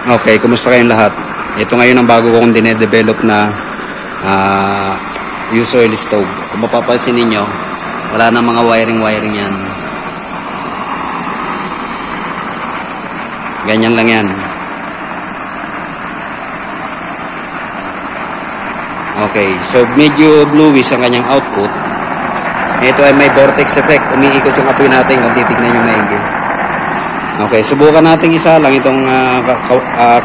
Okay, kumusta kayong lahat? Ito ngayon ang bago kong dinedevelop na use oil stove. Kung mapapansin ninyo, wala na mga wiring yan. Ganyan lang yan. Okay, so medyo bluish ang kanyang output. Ito ay may vortex effect. Umiikot yung apoy natin kung titignan nyo maigi. Okay, subukan natin isa lang itong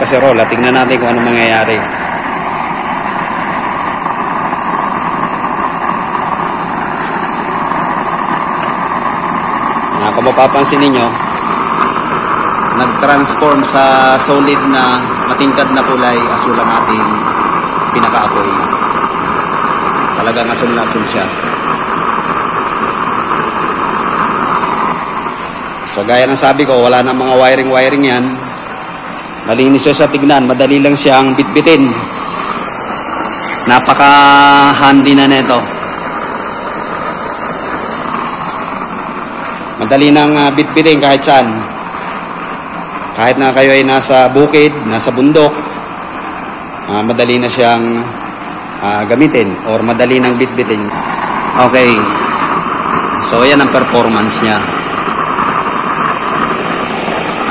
kaserola. Tingnan natin kung ano mangyayari. Kung mapapansin ninyo, nag-transform sa solid na matingkad na kulay, asul ang ating pinaka-apoy. Talagang asul na asul siya. So gaya ng sabi ko, wala na mga wiring yan. Malinis siya sa tignan, madali lang siyang bitbitin. Napaka-handy na nito. Madali nang bitbitin kahit saan. Kahit na kayo ay nasa bukid, nasa bundok, madali na siyang gamitin or madali nang bitbitin. Okay. So yan ang performance niya.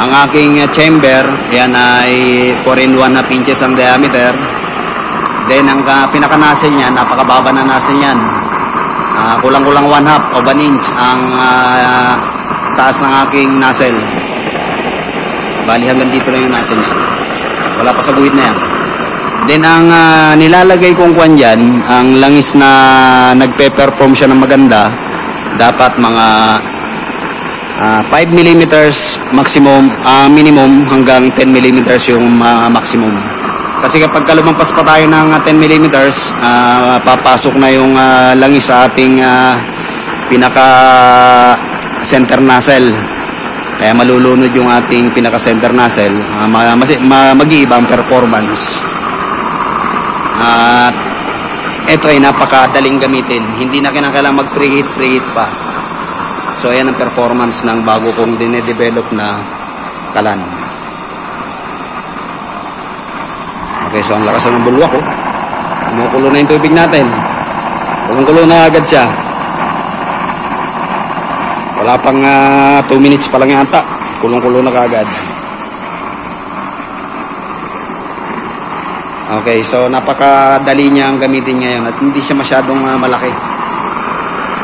Ang aking chamber, yan ay 4-in-1 inches ang diameter. Then ang pinaka-nozzle niya, napakababa na nozzle yan. Kulang-kulang 1/2 of an inch ang taas ng aking nozzle. Bali hanggang dito lang yung nozzle niya. Wala pa sa guhit na yan. Then ang nilalagay kong kwan dyan, ang langis na nagpe-perform siya ng maganda, dapat mga 5 mm maximum, minimum hanggang 10 mm yung maximum. Kasi kapag lumampas pa tayo ng 10 mm, papasok na yung langis sa ating pinaka center nozzle. Kaya malulunod yung ating pinaka center nozzle. Mag-iiba ang performance. At ito ay napakadaling gamitin. Hindi na kinakailangan mag-preheat pa. So ayan ang performance ng bago kong dinedevelop na kalan. Okay, so ang lakas ng bulwak oh. Kumukulo na yung tubig natin. Kumukulo na agad siya. Wala pang 2 minutes pa lang yata. Kulong-kulo na kaagad. Okay, so napakadali niya ang gamitin ngayon at hindi siya masyadong malaki.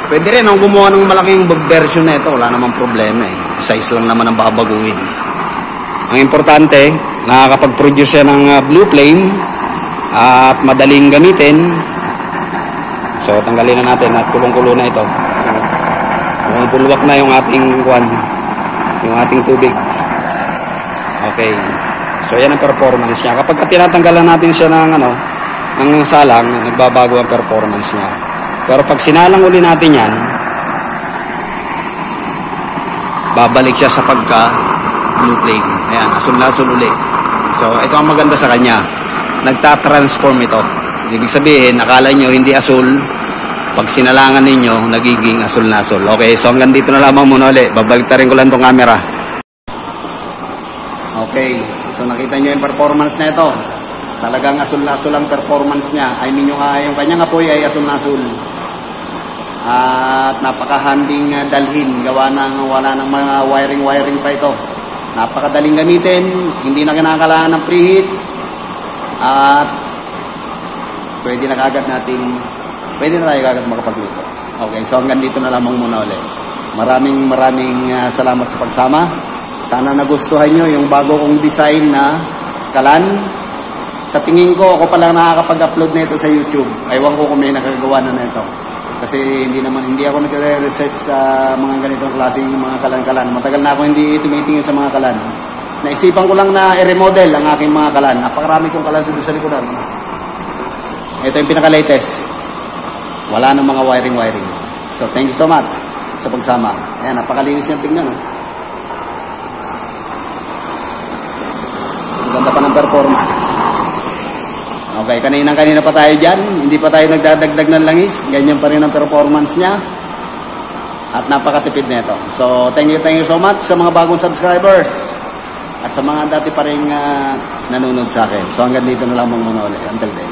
Pwede rin ang gumawa ng malaking version na ito. Wala namang problema eh. Size lang naman ang babaguhin. Ang importante, nakakapag-produce siya ng blue flame at madaling gamitin. So, tanggalin na natin at kulong-kulo na ito. Bulwak na yung ating yung ating tubig. Okay. So, yan ang performance niya. Kapag tinatanggalan natin siya ng salang, nagbabago ang performance niya. Pero pag sinalang uli natin yan, babalik siya sa pagka blue flame. Ayan, asul-asul uli. So, ito ang maganda sa kanya. Nagtatransform ito. Ibig sabihin, akala nyo hindi asul. Pag sinalangan ninyo, nagiging asul na asul. Okay, so hanggang dito na lamang muna ulit. Babaliktarin ko lang itong camera. Okay, so nakita nyo yung performance na ito. Talagang asul na asul ang performance niya. I mean, yung kanyang apoy ay asul na asul. At napaka-handing dalhin. Gawa ng wala ng mga wiring pa ito. Napakadaling gamitin. Hindi na kinakailangan ng preheat. At pwede na tayo kagad makapagluto. Okay, so hanggang dito na lamang muna ulit. Maraming salamat sa pagsama. Sana nagustuhan nyo yung bago kong design na kalan. Sa tingin ko, ako palang nakakapag-upload na ito sa YouTube. Aywan ko kung may nakagawa na ito. Kasi hindi ako nagre-research sa mga ganitong klaseng mga kalan-kalan. Matagal na ako hindi tumitingin sa mga kalan. Naisipan ko lang na i-remodel ang aking mga kalan. Napakarami kong kalan sa likuran. Ito yung pinaka-latest. Wala nang mga wiring. So, thank you so much sa pagsama. Ayan, napakalinis yung tingnan. Ang ganda pa ng performance. Okay, kanina pa tayo dyan. Hindi pa tayo nagdadagdag ng langis. Ganyan pa rin ang performance niya. At napakatipid nito. So, thank you so much sa mga bagong subscribers. at sa mga dati pa rin nanonood sa akin. So hanggang dito na lamang muna ulit. Until then.